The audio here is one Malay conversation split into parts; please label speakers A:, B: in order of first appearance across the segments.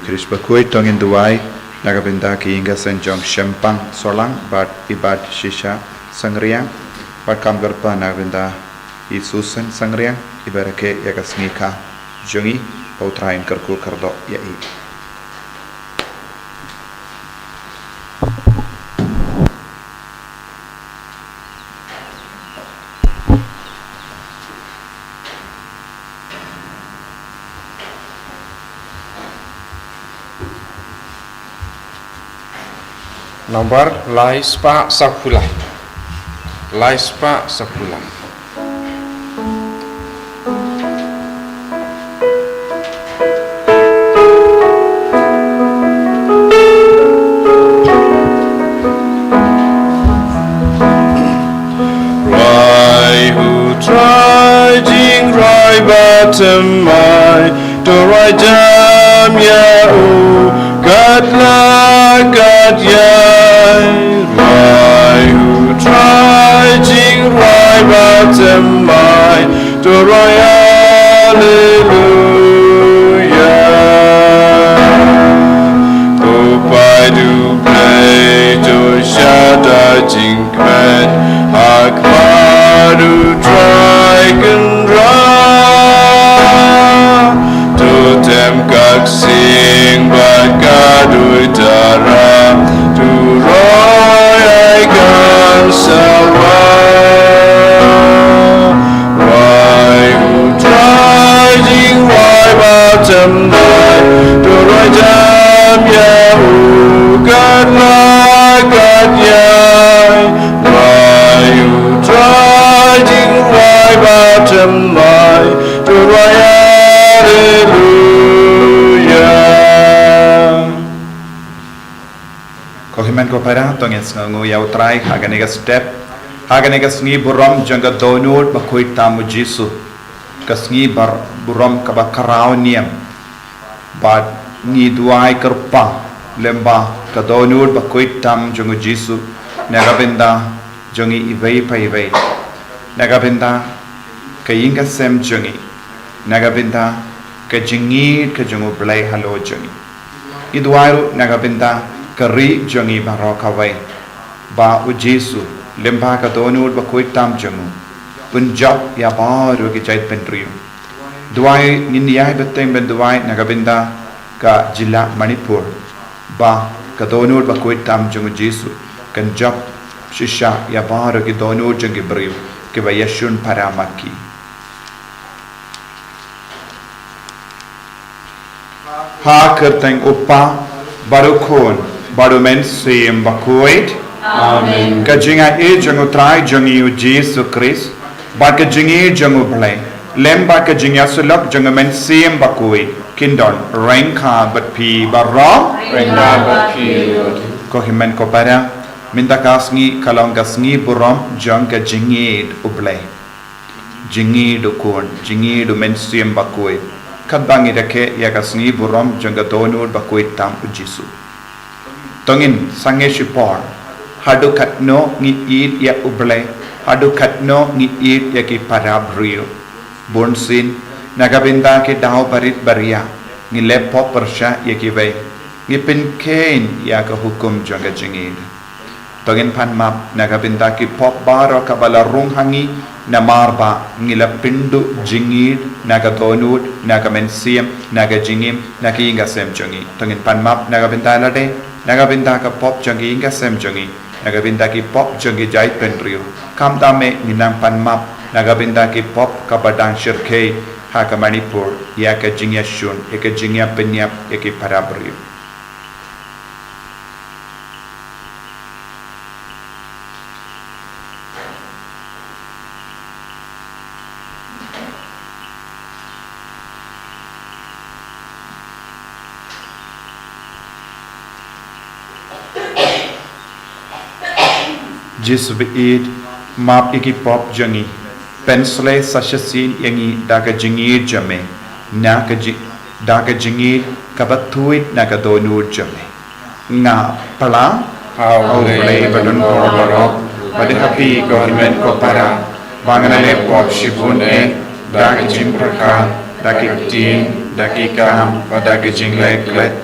A: Krish Bakhuid tong in Duai nagabinda ki inga senjong shempang solang bat ibad shisha sangriang bat kamgarpa nagabinda I susan sangriang ibarake yagasnika jongi pautrain kerku kerdo yai
B: Nomor Lait-ïa 10. Lait-ïa 10.
C: Bottom my to right jam ya o God la God ya my who try jing right bottom my to right hallelujah to by do play to shadow jing bed akbar to try can sing Bakhuid dara to roy I can sawa why who trying why bottom night to roy jam ya who God la God ya why who trying why bottom night to roy
A: Kohiman ko para tong Sngi yau try haganiga step haganiga Sngi buram janga donut Bakhuid tamu jisu kasngi bar buram kaba karau niam bad ni duai kerpa lemba ka donut Bakhuid tam janga jisu nagabinda jongi ivei pa ivei nagabinda kayinga sem jongi nagabinda ka jingit ka jongu blai halo jongi iduairu nagabinda kari jongi barokawai ba ujisu lemba ka donut Bakhuid tam jongu punjab ya baru ki jait pentriu duai ninyai beteng ben duai nagabinda ka jila Manipur ba ka donut Bakhuid tam jongu jisu kanjab shisha ya baru ki donut jongi briu ke ba yashun paramaki ha kerteng upa baru khon baru men sim Bakhuid
C: Amen
A: kajinga e jangu trai jangi u Jesus Christ ba kajingi jangu blai lemba kajinga sulak jangu men sim Bakhuid kindon rengka bat pi barra
C: Rengka bat pi
A: ko himen ko para minta kasngi kalong kasngi buram jang kajingi u blai jingi du kon jingi du men sim Bakhuid kadbangi dake ya kasngi buram jang donut Bakhuid tam u Jesus tongin sange shipor hadu katno ngi eat ya ublay hadu katno ngi eat ya ki parabrio bonsin nagabinda ke daw barit baria ngi lepo persha ya ki bay ngi pinkain ya ka hukum jaga jingid tongin pan map nagabinda ki pop baro kabala rung hangi na marba ngi la pindu jingid naga donut naga mensiam naga jingim nagi inga sem jangi tongin pan map nagabinda lade nagabinda ka pop jangi inga sem jangi nagabinda ki pop jangi jai penrio kam dame ninang pan map nagabinda ki pop ka badang shirke ha ka Manipur ya ka jingya shun ya ka jingya penyap ya ki parabrio Jisu beid map iki pop jangi pensle sashasin yangi daga jingi jame daga jingi kabathuid naga donut jame nga pala
B: How
A: play balun korok pada happy ko himen ko para banganale pop shibun daga jim perka daki tin daki kam pada jing leklet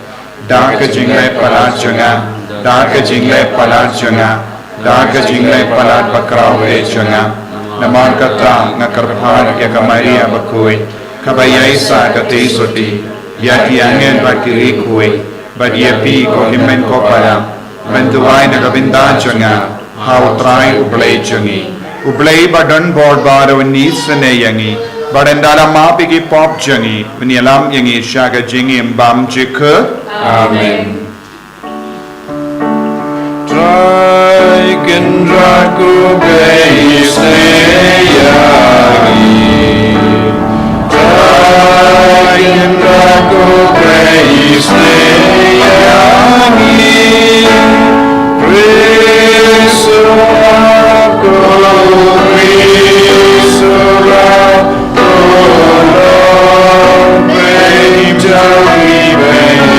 A: Daga jingle palat janga, daga jingle palat janga, daga jingle palat bakrau e janga. Naman kata ngakarpar ke kamaria Bakhuid, kabayai sa kati soti, yati angin bakiri kui, badiepi ko himen ko pala, mentuai nagabinda janga, hau trai ublay jangi, ublay badan board baro nisane yangi, badandala mapi ki pop jangi, vinialam yangi shaga jingi mbam jika.
C: Amen. Kendraku Beisneyagi Kendraku Beisneyagi Prisuraku Prisuraku Lord Beimjari Beimjari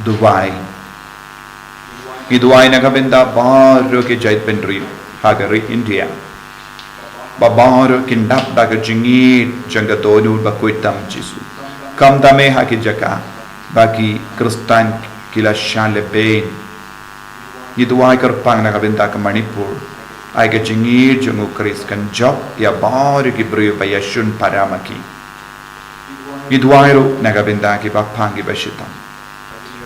C: Dubai. Dubai nakabenda baru ke jait pendri hagari India. Babaru kindap daga jingit jangga tonu Bakhuid tam jisu. Kam tame haki jaka bagi Kristan kila shale bein. Dubai kerpang nakabenda ke Manipur. Ai ke jingit jungu Kris kan job ya baru ki brio bayashun paramaki. Dubai ru nakabenda ki bapang ki bashitam.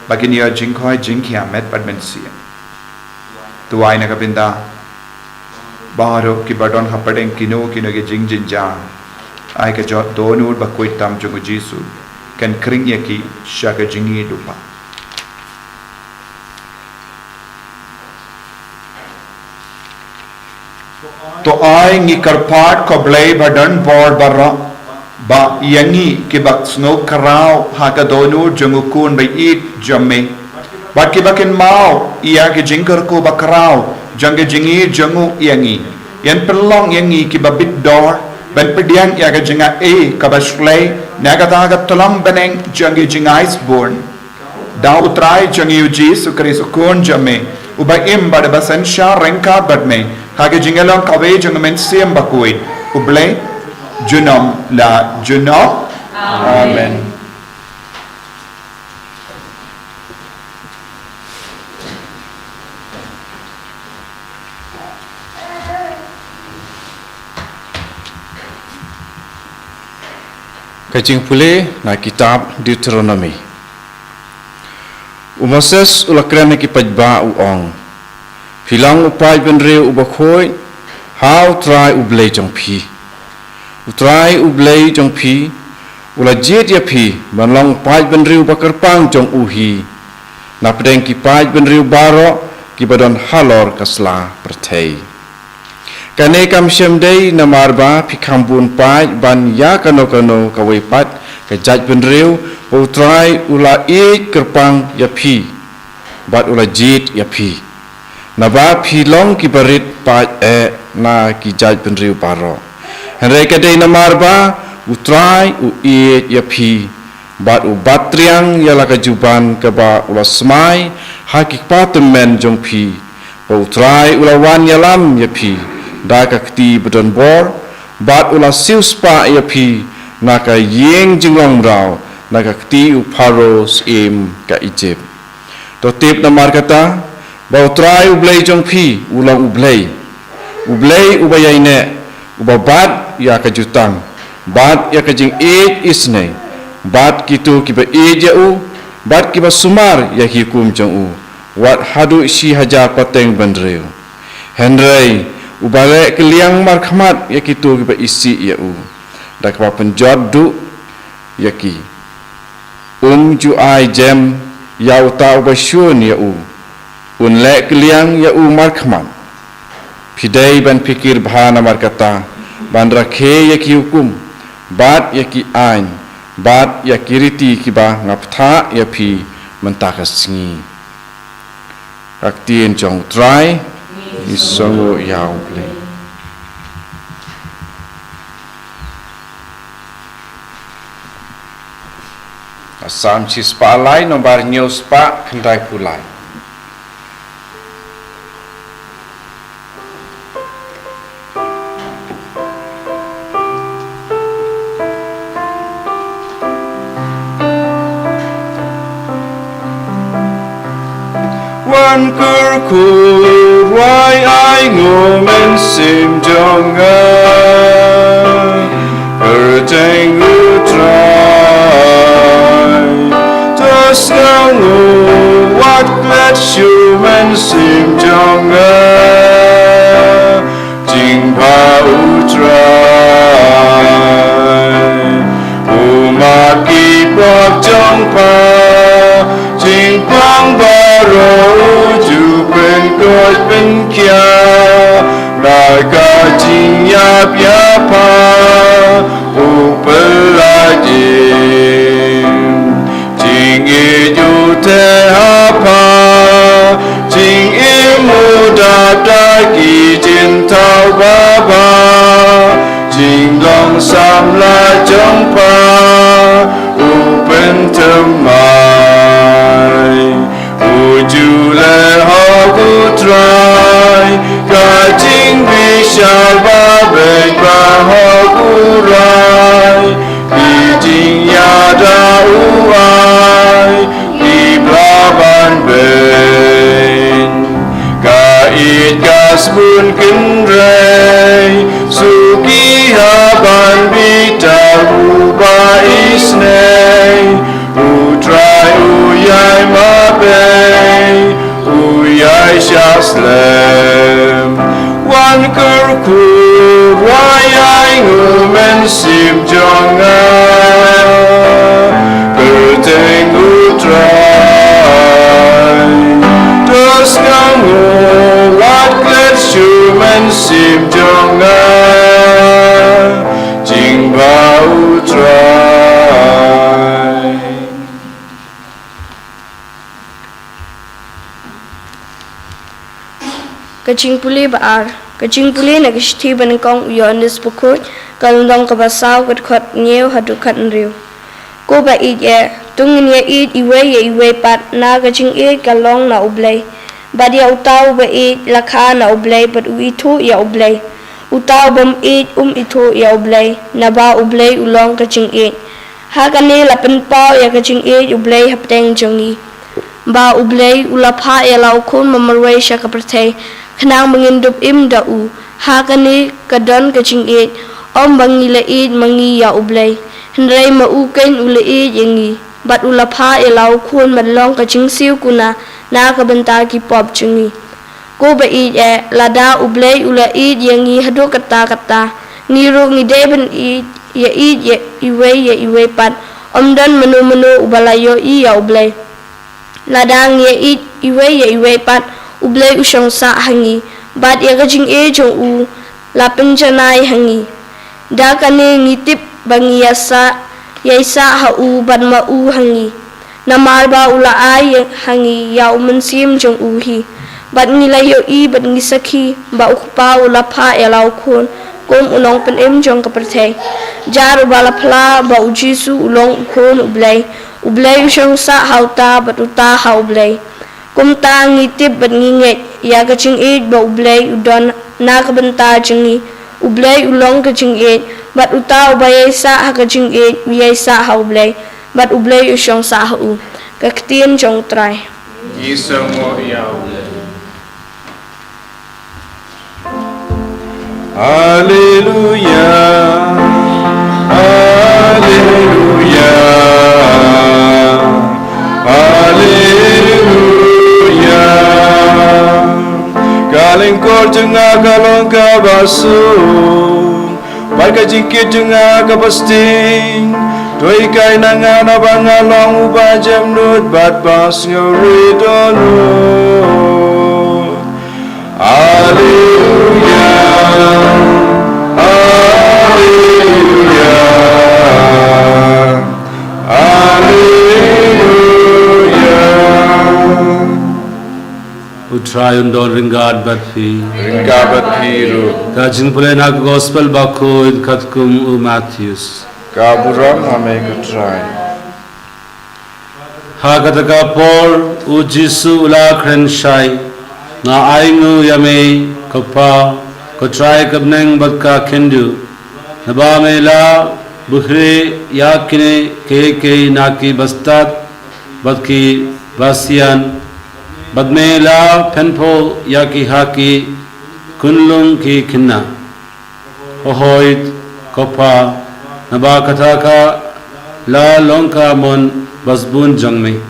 C: Bagi niya jingkoi jingkia met padmensia. Tuai nakabinda baro ki badon hapadeng kino ke jing jinja. Ai ke jot donur Bakhuid tam jungu jisu kan kring yaki shaka jingi dupa. To ai ngi karpat ko blay badan board barra ba yangi ki bak snow karau haka donur jungu kun bait jamme bat ki bakin mau ia ki jingkar ko bakrau jange jingi jangu yangi yan pelong yangi ki babit dor ban pedian ia ka jinga e ka baslay naga daga tulam beneng jange jingais born da utrai jangi uji sukri sukun jamme uba im bad basan sha renka badme
A: Hage jingalong kawe jong mensiam Bakhuid ublay junom la juno.
B: Amen. Kajing pulih na kitab Deuteronomy. Moses ulakran ki pajba uong. Pilang upai benreu Bakhuid how try ublay jong pi. Utrai ublay jong pi ula jet ya pi banlong upai benreu bakarpang jong uhi. Na pedeng ki pai benreu baro ki badon halor kasla pertei. Kane kam syamdei na marba pikambun pai ban ya kano kawaipat ka jaj benreu utrai ula e kerpang ya pi bat ula jit ya pi na ba pi long ki barit pai na ki jaj benreu baro henre kadei na marba utrai u e ya pi bat u batriang ya la kajuban ka ba ula smai hakik patemen jong pi utrai ula wan ya lam ya pi da ka kti bedon bor bat ula siu spa ya pi na ka yeng jinglong rao na ka kti u paros im ka Egypt to tip na markata ba utrai ublay jong pi ulang ublay ubayay ne ubabat ya ka jutang bat ya ka jing isne bat kitu kiba ya u bat kiba sumar ya hikum jong u wat hadu si haja pateng bandreu henry ubale keliang markhamat yakitu kiba isi ya u dak pa penjod du yaki ju ai jem ya uta ubasyun ya u unle keliang ya u markhamat pidai ban pikir bahana markata ban rakhe yaki hukum bat yaki ain bat yaki riti kiba ngaptha ya pi mentaka Sngi aktien jong try isongo yao ple asam chi spa lai nombar nyo spa khandai pulai wan kur why I ngô men sim jong a Thohdieng utrai just now what let you men sim jong a jingtyrwa utrai umaki pok jong pa jingpang baro ben kia naga jing ya pia pa upelaji jing e ju te apa jing e muda da ki jingtyrwa ba jing long sam la jong pa upen temai uju le try kajing bishal babek bahokurai bijing yada uai iblaban ben kait kasbun kenrei suki haban bitaru ba isnei utrai uyai mabei uyai shaslem wan kurkur wayai ngumen sim jonga Thohdieng utrai dos ngamu wat klet shumen sim jonga jingba utrai
D: Kacing puli baar, kacing puli nak isti banengkong uyonis Bakhuid, kalundong kabasau kat nyeu hadu kat nriu. Ko ba id ye, tungin ye id iwe pat na kacing id kalong na ublay. But ya utau ba it lakha na ublay but uitu ya ublay. Utau bam it itu ya ublay. Naba ublay ulong ka jing it. Hakani lapen pau ya ka jing it ublay hapteng jongi. Ba ublay ulapha ya lau kun mamarway siya ka pertay. Kanang mangindup im da u. Hakani kadon ka jing it. Om bangi lait mangi ya ublay. Hendray maukain ulait yangi. But ulapha ya lau kun madlong ka jing siu kuna. Na kabenta ki pop jungi. Ko ba it lada ublay ula it yangi hadu kata. Ngiru ngide ben it ya iwe pat. Omdan menu ubalayo i ya ublay. Ladang ya it iwe pat ublay usyong sa hangi. Bat ya kajing jong u lapin janay hangi. Da kani ngitip bangi yasa ha u ban ma u hangi. Namar ba ula ay hangi ya umansim jong uhi. Bat nilayo i bat ngisaki ba ukpa ula pa elaw kun kum unong penem jong kapertay. Jaru balapla ba ujisu ulong ukun ublay. Ublay usyong sa hauta bat uta ha ublay. Kum ta ngitip bat nginget ya kaching it ba ublay udon na kabenta jengi. Ublay ulong kaching it bat uta ubayay sa ha kaching it uyay sa ha ublay. Bat ublay usyong sa ha u. Kaktian jong try.
B: Isang mo iyaw. Hallelujah. Hallelujah. Hallelujah. Galing kor tengah galong kabasu. Barka jingkit tengah kabasting. Doi kai nangan abang along ubajam nut bat bas ngoridono. Hallelujah. Hallelujah. Hallelujah. Utray undon ringad bat pi ru. Kajing pulay na gospel Bakhuid katkum u Matthews.
C: Kaburam hame kutray.
B: Hagataka por u Jisu ula krenshai na aingu yame kapa kutray kabneng batka kendu naba mela bukhre yakine ke naki bastat batki basian badmela penpo yaki haki kunlung ki kinna hohoit kapa Naba kataka la longka mon basbun jangme.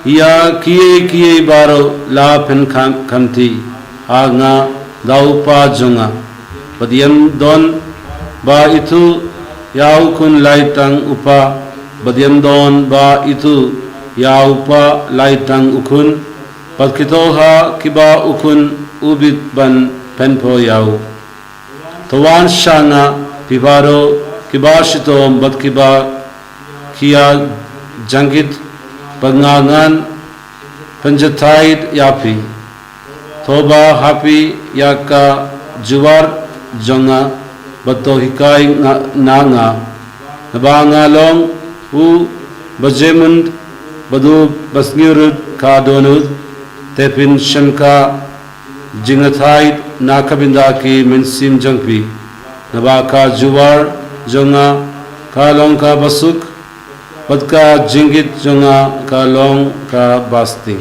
B: Ia kiye baro la pen kamti anga daupa jonga. Badiam don ba itu yau kun laitang upa. Badiam don ba itu yau pa laitang ukun. Badkitoha kiba ukun ubit ban penpo yau. Tawan shanga pibaro kibashito bat kiba kia jangit pangangan panjatait yapi thoba hapi yaka juwar jonga bato hikai nanga nabanga long u bajemund badu basngirud ka donud tepin shamka jingatait nakabinda ki mensim jangpi nabaka juwar jonga kalong ka basuk badka jingit jonga kalong ka basti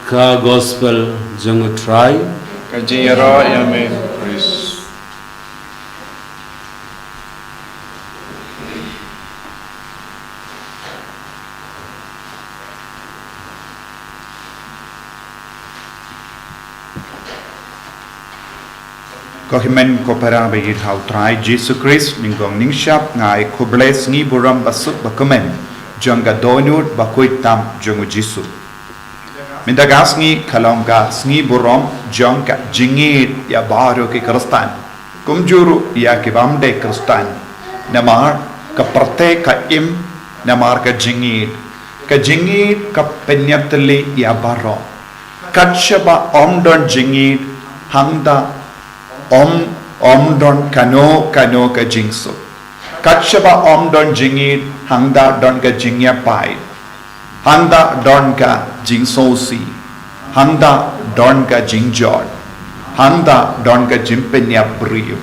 B: ka gospel jonga try
C: Ka jingtyrwa yame Chris.
A: Kohimen kopera begit hau try Jesus Christ ningong ningshap ngai kubles ngi buram basuk bakumen jonga donut Bakhuid tam jongu jisu mindagas ngi kalongga sngi buram jonga jingit ya baru ke kristan kumjuru ya ke bamde kristan namar ka prate ka im namar ka jingit ka penyatli ya baro katshaba omdon jingit hangda Om don kano ka jingso. Katshaba om don jingit hangda don ka jingya pai. handa don ka jing sosi, handa don ka jing jod, handa don ka jimpenya brio.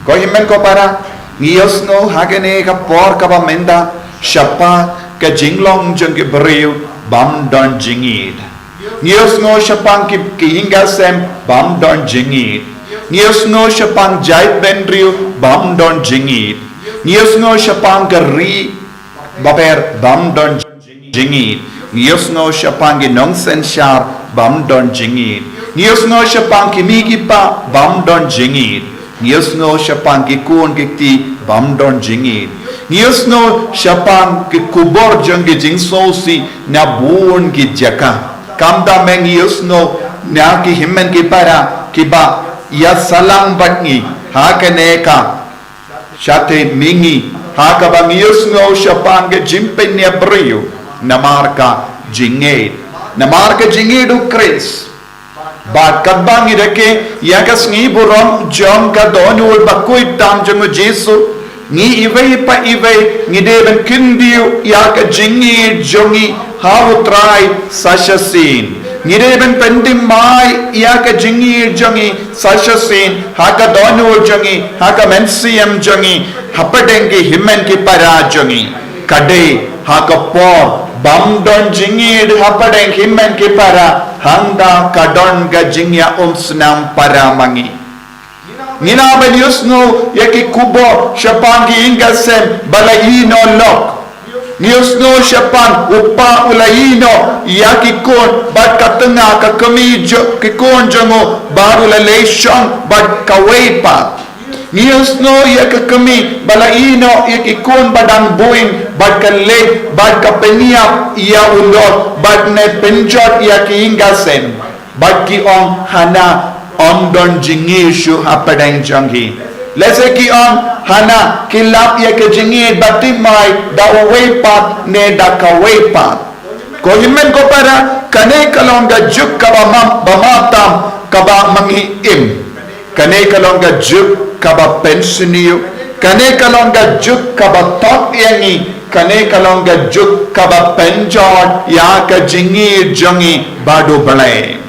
A: Ko himen ko para ngiyos no hagene ka por ka ba menda shapa ka jinglong jeng ke brio bam don jingid. Ngiyos no shapang ki hinga sem bam don jingid. Ngiyos no shapang jait benrio bam don jingid. Ngiyos no shapang ka ri baper bam don jingid. Ngiyos no shapang ki nongsen shar bam don jingid. Ngiyos no shapang ki migi pa bam don jingid. Ngiyos no shapang ki kun ki ti bam don jingid. Ngiyos no shapang ki kubor jeng ki jing sosi na buon ki jaka. Kamda meng ngiyos no na ki himmen ki para ki ba ya salang batngi ha kaneka shate mingi ha ka ba ngiyos no shapang ki jimpen ya brio na marka jinged. Na marka jinged u kris. But kadbang idake yakas ngi buram jom ka donul Bakhuid tam jong Jesu ngi ive pa ive ngi deben kindiu yaka jingi jongi how try sashasin ngi deben pendim mai yaka jingi jongi sashasin haka donul jongi haka mensiam jongi hapadengi himmen ki para jongi kade haka por bam don jingid hapadeng himmen ki para handa kadon ga jingya snam para mangi nina ben yusno yaki kubo shapangi ingasem balaino lok yusno shapan upa ulaino yaki kon bat katanga ka kami jo ki kon jango baru la leishon bat kawaipa Niyusno yak kami balaino yak ikon badang buin bad kaleg bad kapeniap ia ulot bad ne penjot yak ingasen bad ki ong hana ondon jingishu hapadang janghi lese ki ong hana kilap yak jingi batimai da uwepat ne da kawepat ko himen ko para kane kalonga juk kaba bamatam kaba mangiim kane kalonga juk kaba pensioniu kane kalonga juk kaba Thohdieng kane kalonga juk kaba penjot ya ka jingi jongi badu balai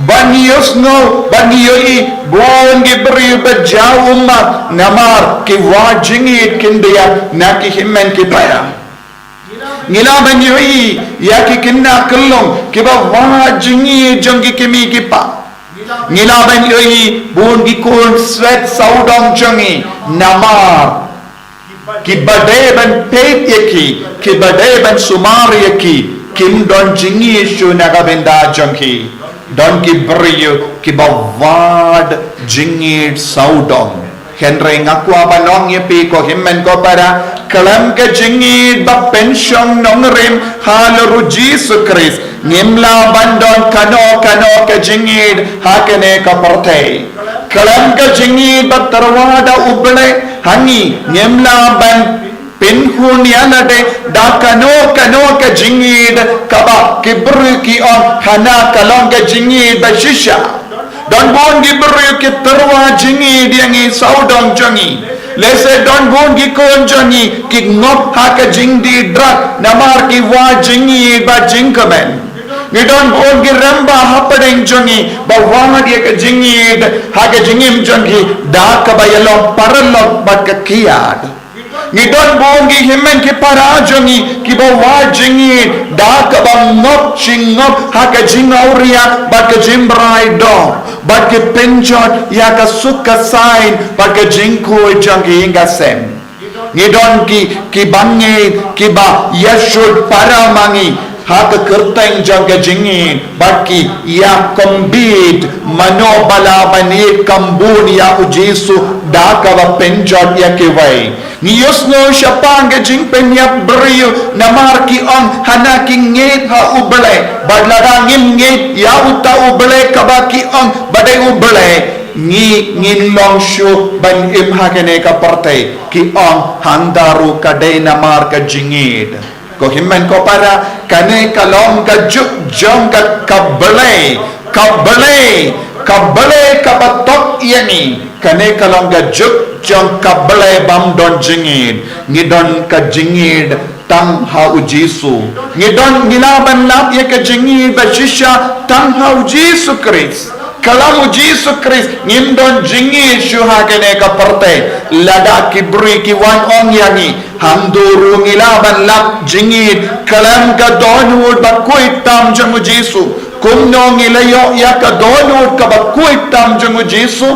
A: banios no banioi bon gibri bajau umat namar ki wa jingi kindia na ki himmen ki para ngila banioi ya ki kinna kullong ki ba wa jingi jongi kimi ki pa Ngilaban yoi bun gikun sweat saudong jongi namar kibadaban pet yaki kibadaban sumar yaki kim don jingi shu nagabenda jongi don kibriyo kibawad jingi saudong Henry ngakwa banong yepi ko himmen ko para kalam ke jingi ba pension nongrim hal Jesu Christ nimla bandon kano ke jingid hakene ka porte kalam ke jingid ba tarwada uble hangi nimla ban pinhun yanade da kano ke jingid kaba kibru ki on hana kalong ke jingid ba shisha don bon gibru ki tarwa jingid yangi saudong jangi lese don bon gi kon jangi ki ngop haka jingdi drak namar ki wa jingi ba jingkamen ni don bon gi ramba hapadeng jangi ba wa dia ka jingi haka jingim jangi da ka ba yalo paralok ba ka kiad ni don bon gi himmen ki para jangi ki ba wa jingi da ka ba ngop chingop haka jingauria ba ka jimbrai do but ke penjot ya ka sukka sign but ke jingko jangi ingasem ngidon ki bange ki ba yashud paramangi ha ka kerteng jangga jingi but ki ya kombit mano bala bani kambun ya ujisu da ka ba penjot ya ke wai Niyosno syapang ke jing penyap beriu namar ki on hana ki nget ha ubele badlara ngin nget ya uta ubele kabaki on badai ubele ngin long shu ban im hakene ka partai ki on handaru kadai namar ka jingid ko himmen ko para kane kalong ka juk jong ka kabele kabatok yani kane kalong ka juk jong kabele bam don jingid ngidon ka jingid tang ha ujisu ngidon ngilaban lap ya ka jingi bashisha tang ha ujisu Chris kalam ujisu Chris ngindon jingi shuha kene ka parte lada kibri ki wan ong yangi handuru ngilaban lap jingi kalam ka donud Bakhuid tam jang ujisu kumno ngilayo ya ka donud ka Bakhuid tam jang ujisu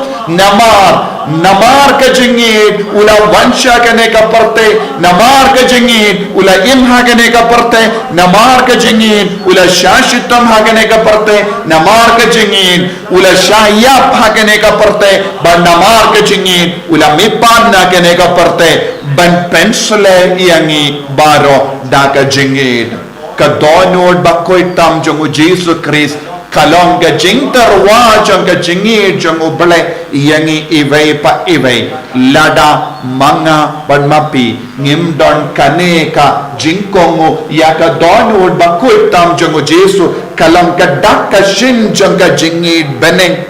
A: namar ka jingid ula wansha kene ka parte namar ka jingid ula imha kene ka parte namar ka jingid ula shashitam ha kene ka parte namar ka jingid ula shayap ha kene ka parte ban namar ka jingid ula mipan na kene ka parte ban pensule yangi baro da ka jingid ka donod Bakhuid tam jong Jesus Christ kalong ka jingtyrwa jong ka jingid jong uble yangi iway pa iway lada mga banmapi ngimdon kane ka jingkongo ya ka donod Bakhuid tam jong Jesus kalong ka dak ka shin jong ka jingid beneng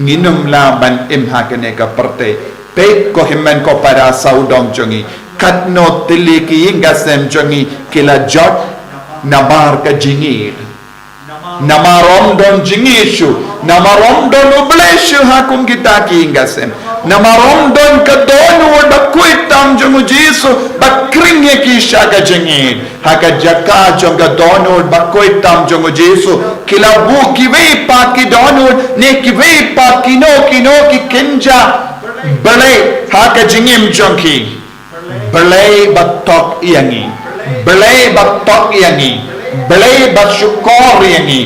A: nginum laban imha kane ka parte pe ko himmen ko para saudong jongi katno tiliki ingasem jongi kila jot namar ka jingid namarom don jingishu namarom don ubleshu hakung kita ki ingasem namarom don ka donu Bakhuid tam jongu jisu bakring ye ki shaka jingid haka jaka jonga donu Bakhuid tam jongu jisu kila bu ki ve pa ki donu ne ki ve pa kino ki kenja bale haka jingim jonki bale batok yangi bale batok yangi bale basyukor yangi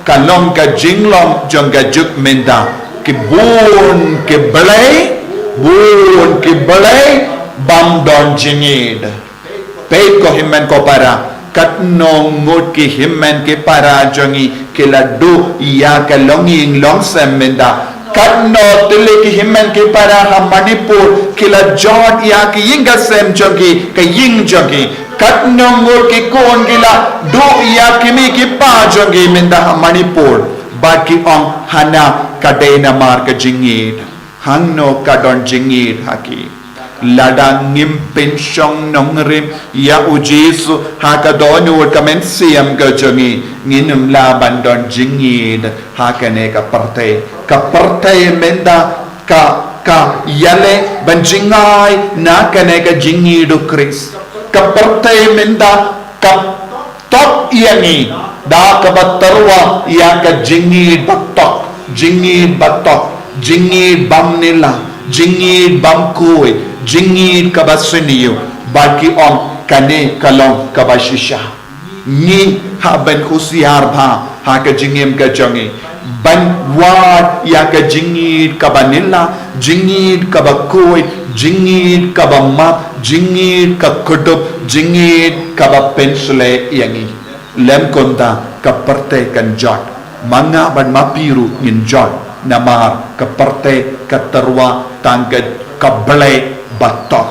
A: kalong ka jinglong jongga juk menda ki bun ki bale bam don jingid pe ko himmen ko para katnong ngut ki himmen ki para jongi kiladu ya kalonging long sem menda katno tili ki himmen ki para ha Manipur kila jod ya ki yinga sem jongi ka ying jongi katno ngur ki kon gila do ya kimi ki pa jongi minda ha Manipur baki ong hana kadena mar ka jingid hangno kadon jingid haki ladang ngimpin syong nongrim ya ujisu haka donu kamen siam ka jongi nginum laban don jingid hakane ka parte menda ka yale banjingai na kane ka jingidu Chris ka parte menda ka top yangi da ka batarwa ya ka jingid batok jingid bam nila jingid bam kuy jingid ka basiniyo baki on kane kalong ka bashisha ni haben husiar bha ha ka jingim ka jongi ban wad ya ka jingid ka banila jingid ka Bakhuid jingid ka bamma jingid ka kutub jingid ka ba pensule yangi lem konda ka parte kan jot manga ban mapiru ngin jot namar ka parte ka terwa tangkat ka bale batok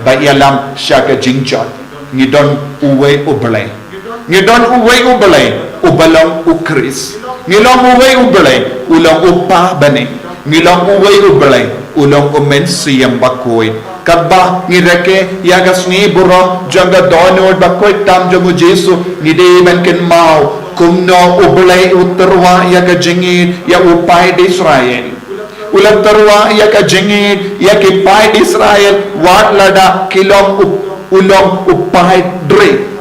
A: ba yalam syaka jingjot ngidon uwe ubalong ukris ngilong uwe ubele ulong upa bane ngilong uwe ubele ulong umensiam Bakhuid kadba ngireke yagas ni burom janga donod Bakhuid tam jangu Jesu ngide man ken mau kumno ubele uterwa yaga jingid ya upai di Israel ulang terwa ya ka jingid ya ki pai di Israel wat lada kilong ulong upai dre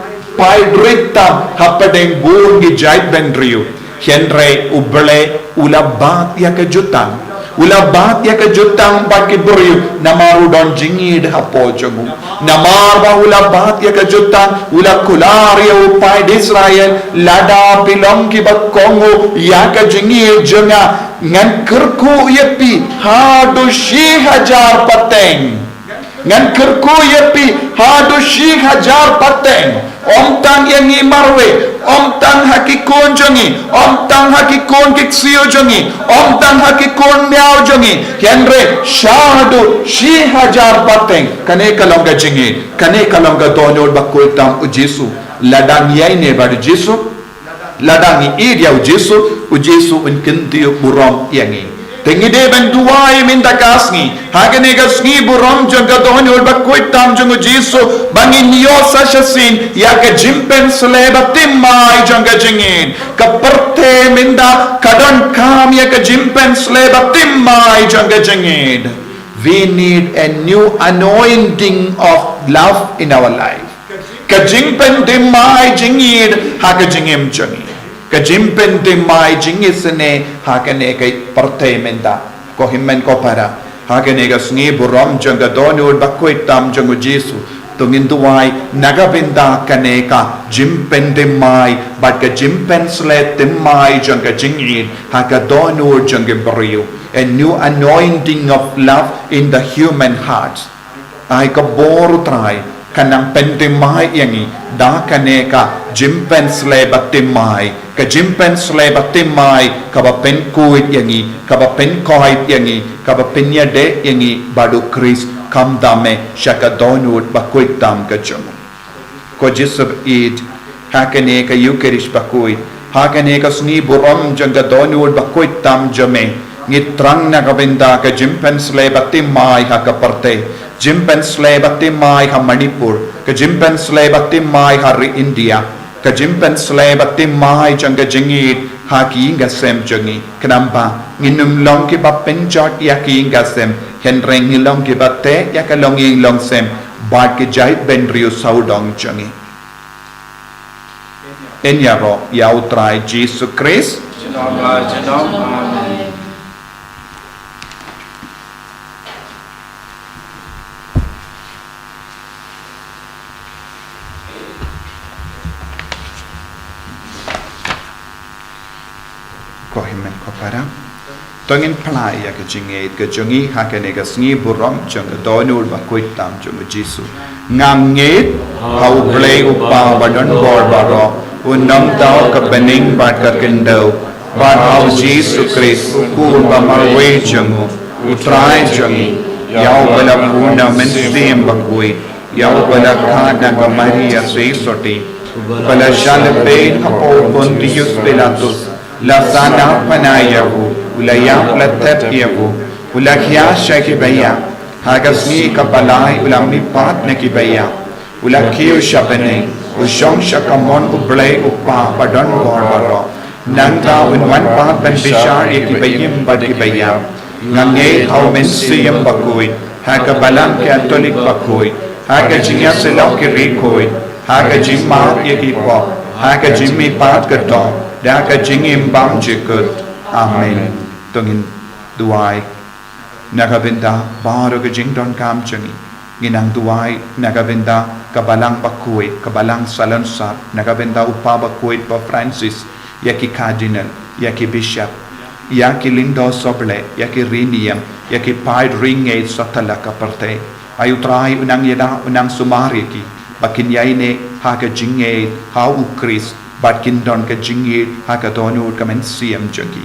A: tam hapadeng bun gi jait ben riu henre ubele ulabat ya ka jutang baki buriu namaru don jingid hapo jogu namar ba ulabat ya ka jutang ula kular ya upai di Israel lada pilong ki bakongo ya ka jingid jonga ngan kerku yepi hadu 1000 pateng ngan kerku yepi hadu 1000 pateng om tang yang imarwe om tang hakikon jongi om tang hakikon kiksio jongi om tang hakikon miao jongi henre shahadu 1000 pateng kane kalonga jingi kane kalonga donod Bakhuid tam ujisu ladang yai ne bad jisu ladang i dia ujisu unkinti burom yangi Tengide ben duai minta kasngi. Hagane kasngi burom jangka donul Bakhuid tam jangu Jisu bangin yo sashasin ya ke jimpen seleba timai jangka jingin. Kaperte minta kadon kam ya ke jimpen seleba timai jangka jingin. We need a new anointing of love in our life. Kajimpen timai jingin ha kajingim jangi. Kajimpen timai jingisne hakane kay parte menda ko himmen ko para hakane ga sngi buram janga donul Bakhuid tam jangu Jisu tungin duai nagabinda kane ka jimpen timai bat ka jimpen sle timai janga jingin haka donul janga brio a new anointing of love in the human hearts ay ka boru try kanang pentimai yangi da kane ka jimpen sle batimai ka jimpen sle batimai ka ba pen kuit yangi ka ba pen koit yangi ka ba penya de yangi badu Chris kam dame shaka donut Bakhuid tam ka jamu ko jisab id hakane ka Eucharist Bakhuid hakane ka sni buram janga donut Bakhuid tam jame ngitrang na kabinda ka jimpen sle batimai ha ka parte Jimpen slave batimai ha Manipur, ka jimpen slave batimai ha ri India, ka jimpen slave batimai janga jingit ha ki ingasem jangi, kenamba nginum long ki ba penjot ya ki ingasem, henreng long ki ba te ya ka long long sem, bat ki jait benrio saudong jangi. Enyaro ya utrai Jesus Christ. Amen. Ko himmen ko para tongin plai ya ke jinge ke jongi ha ke ne ga sngi burom jong donul Bakhuid tam jong Jisu nganget hau blei upa badon bor baro unam tau ka bening bat ka kendo bat hau Jisu Christ ku ba marwe jong utrai jongi yau bala puna mensiem Bakhuid yau bala khana ka Maria sei soti bala shalbe hapo Pontius Pilatus la sana panayahu ulayam latatiyahu ulakya shakibaya hagasni kapalai ulami pat nakibaya ulakyu shapane ushong shakamon ublay upa padon gorbaro nangta unwan pat ban bishar yakibayim badibaya ngange how mensiyam Bakhuid hagabalang Catholic Bakhuid hagajinga silaw kirikoid hagajima yakipo hagajimi pat gadong Daka jingim bam jikut. Amen. Tungin duai nagabinda baro ka jingdon kam jangi. Ginang duai nagabinda kabalang Bakhuid, kabalang Salansat, nagabinda upa Bakhuid pa Francis, yaki cardinal, yaki bishop, yaki lindo soble, yaki rinium, yaki paid ringate sa talaka parte. Ayutray unang yada unang sumariki, bakinyayne haka jingate, hau Chris, bat kindon ka jingit ha ka donut ka mensiem jangi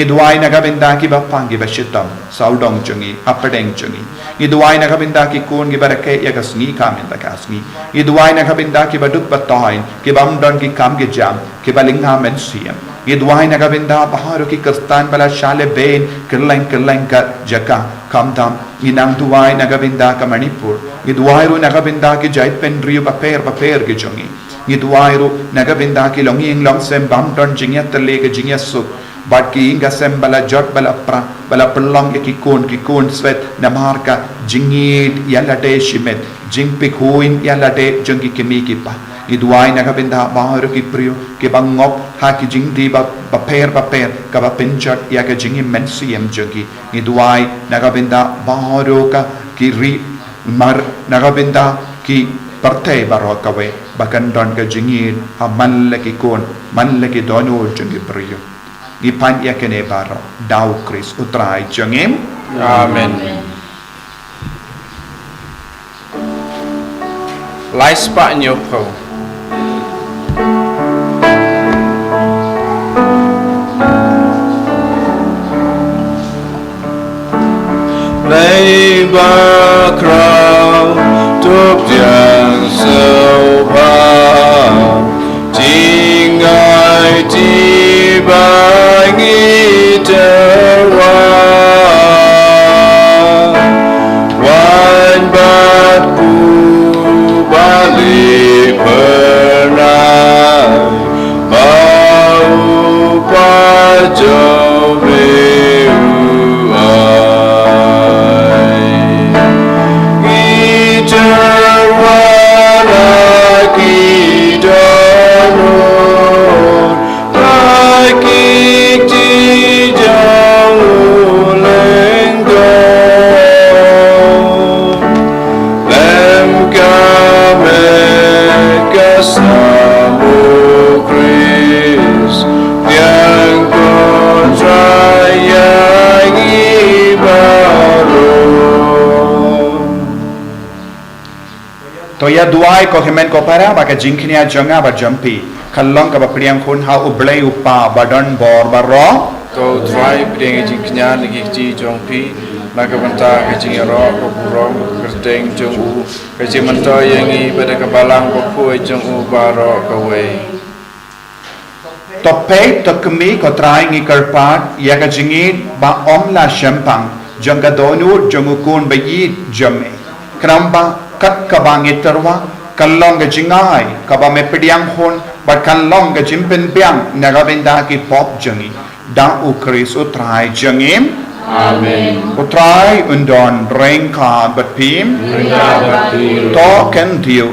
A: idwai nagabinda ki bapang gi bashitam saudong jangi hapadeng jangi idwai nagabinda ki kun gi barake ya kasni kamen ta kasni idwai nagabinda ki baduk batoin ki bamdon ki kam gi jam ki balingha mensiem idwai nagabinda baharo ki kastan bala shale ben kirleng ka jaka kamdam inang duwai nagabinda ka Manipur idwai ru nagabinda ki jait pendriu paper gi jangi Ngidwairu nagabinda ki longing long sem bam don jingya tale ke jingya suk bat ki inga sem bala jot bala pelong ki kun sweat namarka jingit yalate shimet jingpik huin yalate jongi kimi ki pa idwai nagabinda baharu ki priyo ki bangop ha ki jingdi ba paper ka ba pinchot ya ka jingi mensiem jongi idwai nagabinda baharu ka ki ri mar nagabinda ki Partai baro kawe bakan don ka jingin ha man laki kon man laki donul jongi brio ipan ya kene baro dau Chris utrai jongim
B: Amen. Lai spa nyopo Lai Bakhuid Thohdieng Phah Jingai ti bangi terwa
C: Toya duai ko himen ko para baka jingknia jonga ba jampi. Kalong ka ba priang hun ha ublay upa badan bor baro.
B: Kau try pedang jingknya lagi ci jongpi nak banta kecing ro ko burong kerteng jongu kecing menta yang i pada kebalang ko kuai jongu baro kawe.
C: Tope tokmi ko try ngi karpat ya ka jingit ba omla shampang jangka donur jongu kun bayi jame. Kramba kat kabangit terwa kalong ga jingai kaba me pediang hon ba kalong ga jimpen biang nagabenda ki pop jangi da ukris utrai jangim
B: Amen.
C: utrai undon rengka batpim to ken tiu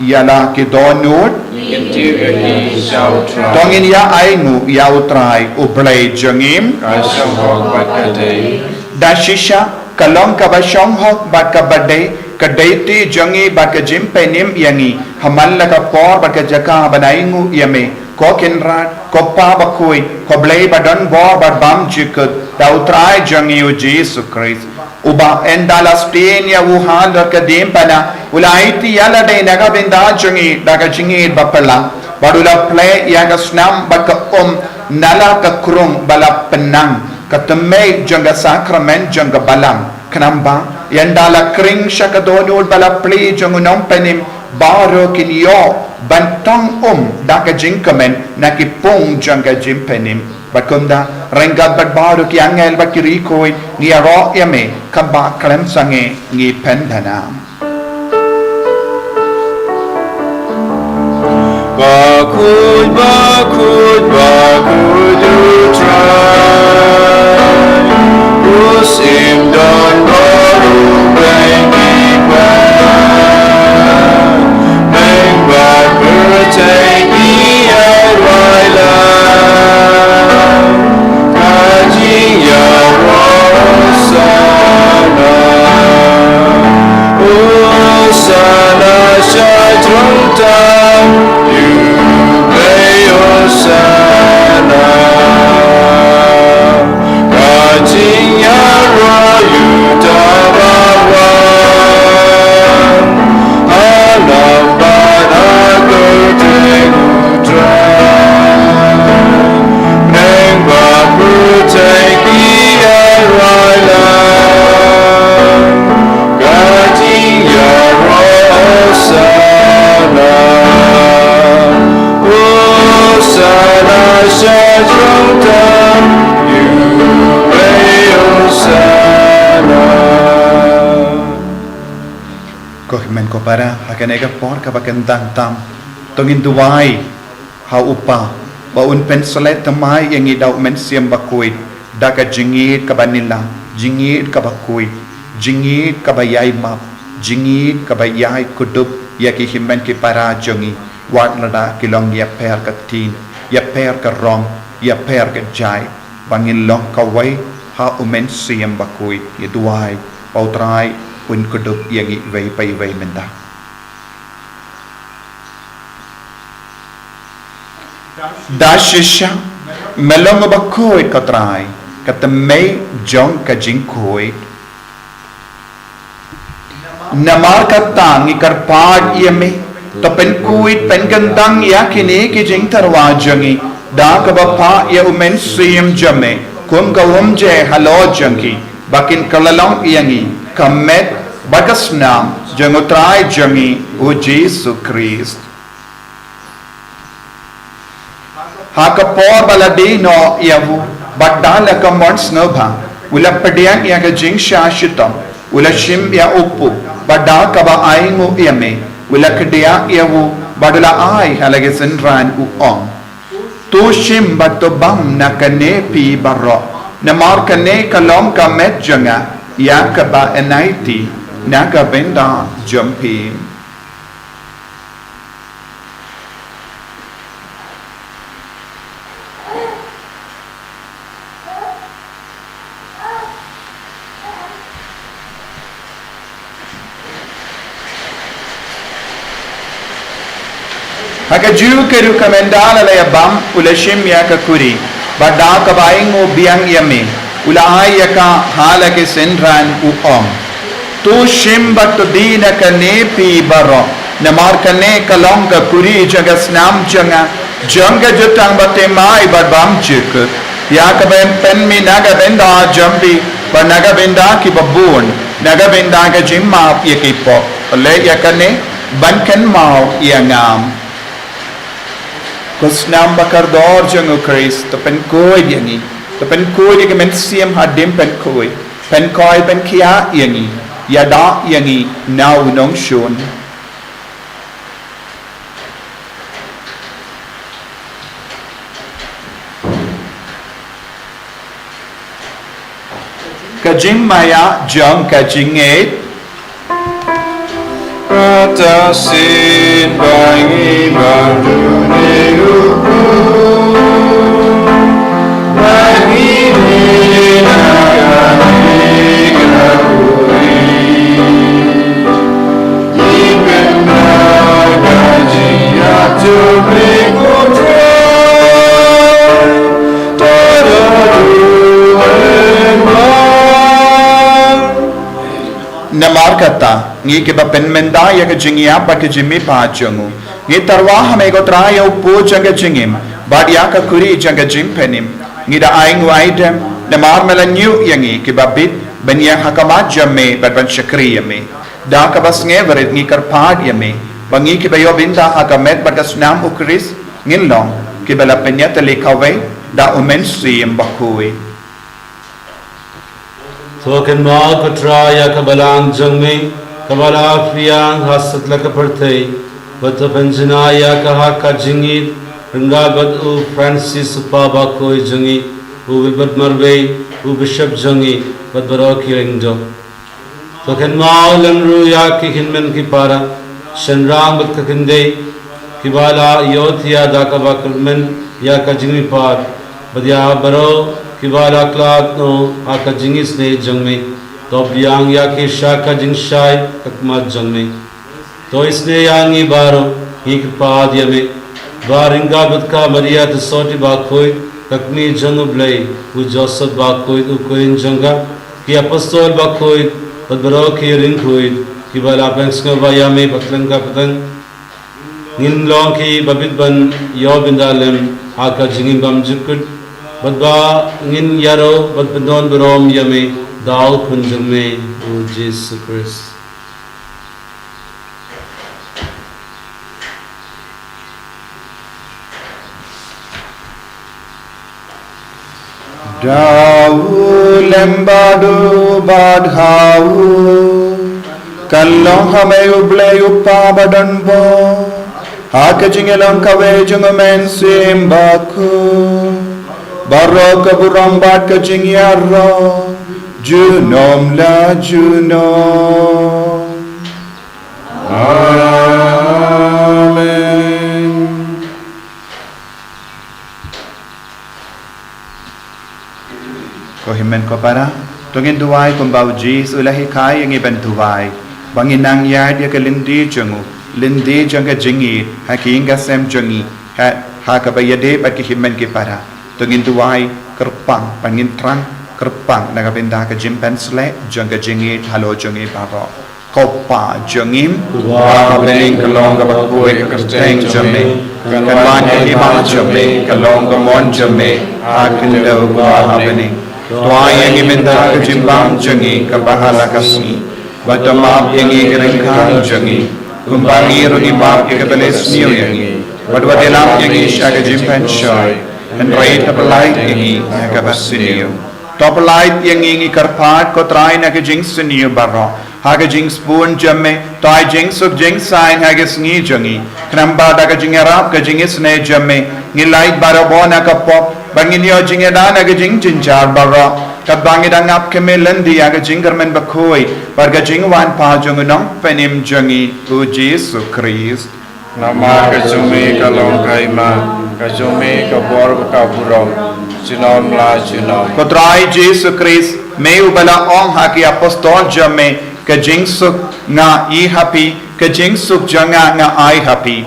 C: yala ki donut
B: Intiu ki shall try.
C: dongin ya aingu ya utrai ublay jangim
B: Kasong hok bakade.
C: da shisha kalong ka ba shong hok ba ka badai kadaiti jangi ba ka jimpenim yangi hamal la ka por ba ka jaka banaingu yame ko kinrat ko pa Bakhuid ko blay ba don bo ba bam jikut da utrai jangi u Jesus Christ uba endala stenia u hal ka dimpana ulaiti yala dai naga binda jangi da ka jingi ba pala badula play ya ka snam ba ka nala ka krung bala penang katame janga sakrament janga balam kenamba yandala kring syakadonul bala pli jangunom penim baro kinyo bantong daka jingkamen nakipung janga jimpenim bakunda renggat baro ki angel bakirikoy ni aro yame kaba klem sange ngi pendana
B: Bakhuid, Bakhuid, Bakhuid, you try. Usim don baru bengki back, beng back berteki awailah. Kaji ya Rosana, Usana syajruntam. Sana kajinya rayu tabawan alam pada kerteng utran neng baku teki arailan kajinya rosana Sana syajruntam yubayu sana.
C: ko himen ko para hakanega por ka bakendang tam tongin duwai ha upa ba un pensalet tamai yang idau men siam Bakhuid daka jingit ka banila jingit ka Bakhuid jingit ka bayai map jingit ka bayai kudup ya ki himen ki para jongi wat lada kilong ya per ka tin ya per ka rong ya per ka jai bangin long ka wai ha umen siam Bakhuid ya duai pautrai un kudup yang i vei pai vei menda dashisha melong Bakhuid ka trai ka temei jong ka jingkhuid namar ka tang ikar pad yeme to pen kuit pen gandang ya kini ki jingtyrwa jangi da ka bapa ya umen sim jame kum ka je halo jangi bakin kalalong yangi kamet bagasnam jangutrai jangi u Jesus Christ haka por baladino yavu badala ka mons nobha ula pediang ya ka jing shashitam ula shim ya upu bada ka ba aingu yame wala kedia yawu badala ai halage senran uong tu shim bato bam nakane pi barro namar kane kalom ka met janga ya ka ba enaiti naga benda jumpi haka ju keru kamendala la bam ulashim ya ka kuri bada ka baing o biang yame ula ay ka hala ke senran u om
A: tu shimba tu dina kane pi baro namar kane kalong ka kuri jaga snam janga jutang bate mai barbam chik ya ka pen mi naga benda jambi ba naga benda ki babun naga benda ka jimma ye ki po le ya kane ban kan mau ya ngam ko snam bakar dor jangu Chris to pen koi yangi to pen koi ye men siam hadim pen koi pen kia yangi ya da yangi now Nongstoin kajing maya jang kajing et
B: Rata sin bangi barune uku Bangi nagani kakuri Ipen nagaji atu mingutro
A: namar kata ngi ke ba pen menda ya ke jingia ba ke jimi pa jangu ngi tarwa hame go traya upo janga jingim badia ka kuri janga jim penim ngi da aing waidem namar mela new yangi ke ba bit benya hakama jamme ban shakri yame da ka bas nge verit ngi kar pad yame bangi ke ba yo binda hakamet ba kasnam ukris ngin long ke ba la penya tele kawe da umen sim Bakhuid
E: Token ma katraya kabalang jangme kabala fiang hasat laka perthei bata penjinaya kaha ka jingit ringa bad u Francis Phah Bakhuid jangi u bilbat marbe u bishop jangi bad baro kiringdo token ma lamru ya ki hinmen ki para shanrang bad kakinde kibala yothia da ka bakulmen ya ka jingi par badya baro kibala klak no aka jingis ne jangme to biang ya ke shaka jing shai kakma jangme to isne yangi baro ik pad yame baringa budka maria to soti Bakhuid kakmi janu blai u Joseph Bakhuid u koin janga ki apostol Bakhuid badbaro ki ring khuid kibala penska vayame patlanga patang nin long ki babit ban yo bindalem aka jingim bam jukut badba ngin yaro badbandon barom yame dal kunjame o Jesus Christ
A: Dau lembadu badhau kallong hame uble upa badanbo haka jingelang kawe jungamen sim baku Barok kaburam bat kajingyara junom la junom
B: Amen
A: ko himen ko para tungin duwai kumbau jis ulahi kai yang iban duwai bangin nang yad ya kalindi jangu lindi janga jingi hakinga sem jangi ha kabayade bat ki himen ki para tungin duwai kerpang pangin trang kerpang naga benda ka jimpen sle janga jingi halo jangi baro kopa jangim
B: Wa bening kalong ka Bakhuid kerteng jame
A: kanwan ni ma jame kalong ka mon jame akindo wa bening Tuai yang iminta ke jimbang jangi ke bahala kasni Batamap yang iringkang jangi Kumbangi runi map ke beles niu yangi Wadwadelam yang isya ke jimpan syoy Dan rai tapalait yang ke basiniu Tapalait yang karpat ko try na ke jing siniu baro Haga jing spoon jamme Tuai jing suk jing sain haga sngi jangi Kenamba da ke jing arap ke jing isne jamme Ngilait barabona ka pop bangin yo jingedana ke jing jinjar bara kad bangidang ap kemelandi aga jingermen Bakhuid barga jingwan pa jungunong penim jangi u Jesus Christ
B: Nama kajumi kalong kaima kajumi kabor kaburom jinom la jinom
A: kotrai Jesus Christ me ubala ong haki apostol jamme ke jing suk nga I happy ke jing suk janga nga I happy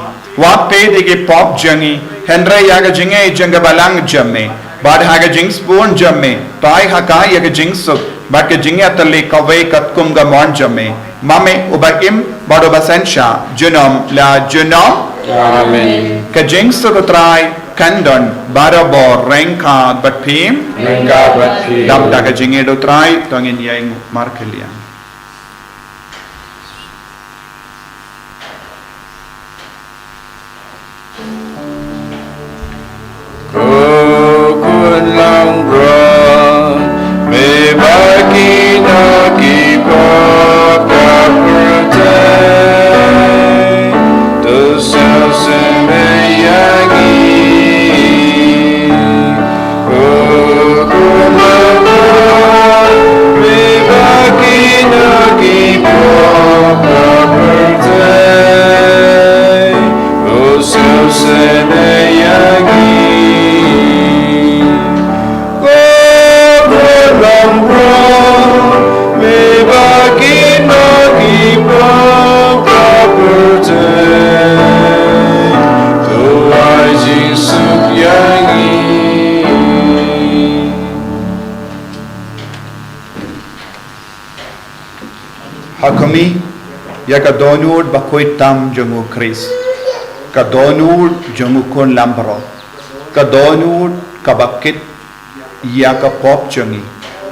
A: wat pe de pop jangi Henry yaga jinge janga balang jamme bad haga jing spoon jamme tai haka yaga jing suk bat ke jingia tali kawe kat kum ga mon jame mame uba im bado basensha junom la junom
B: Amen.
A: ke jing sukutrai kandon barabo rengka bat pim
B: Rengka bat pi.
A: dam da ke jingi do trai tongin yang markelia
B: Kun lang bro, me bagi nagi pop kapurtai, tu selse me yangi. Kun lang bro, me bagi nagi pop kapurtai, tu selse me yangi.
A: Hakami ya ka donur Bakhuid tam jongu Chris ka donur jongu kon lambro ka donur ka bakit ya ka pop jongi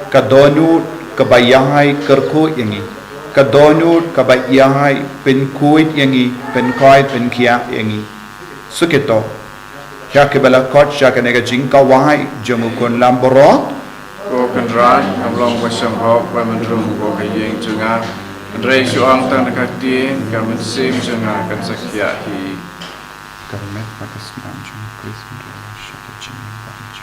A: ka donur ka bayai kerko yangi ka donur ka bayai pen kuit yangi pen koi pen kia yangi sukito ya ke bala kot ya ka nega jingka wai jongu kon lambro
B: Cô cần rái, ông long qua sông hộp và mình rung của cái yên trường án. Anh rây chú ông tăng các tiên, cả mình xem trường án cần sắc dạ thì
A: Karmet makasman jongu Chris shaka jingi banji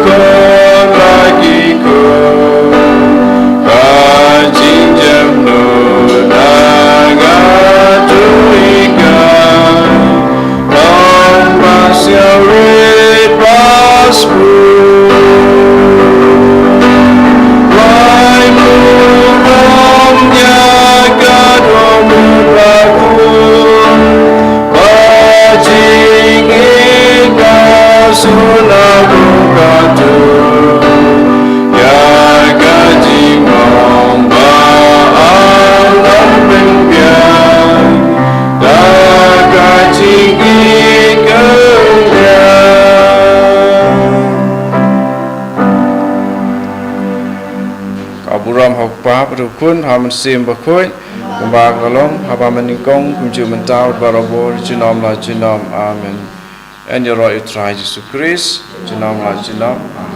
B: berukun haman sim Bakhuid Kumbang kalong haba meningkong kunju mentau barabor jinom la jinom amen. And your right try Jesus Christ jinom la jinom amen.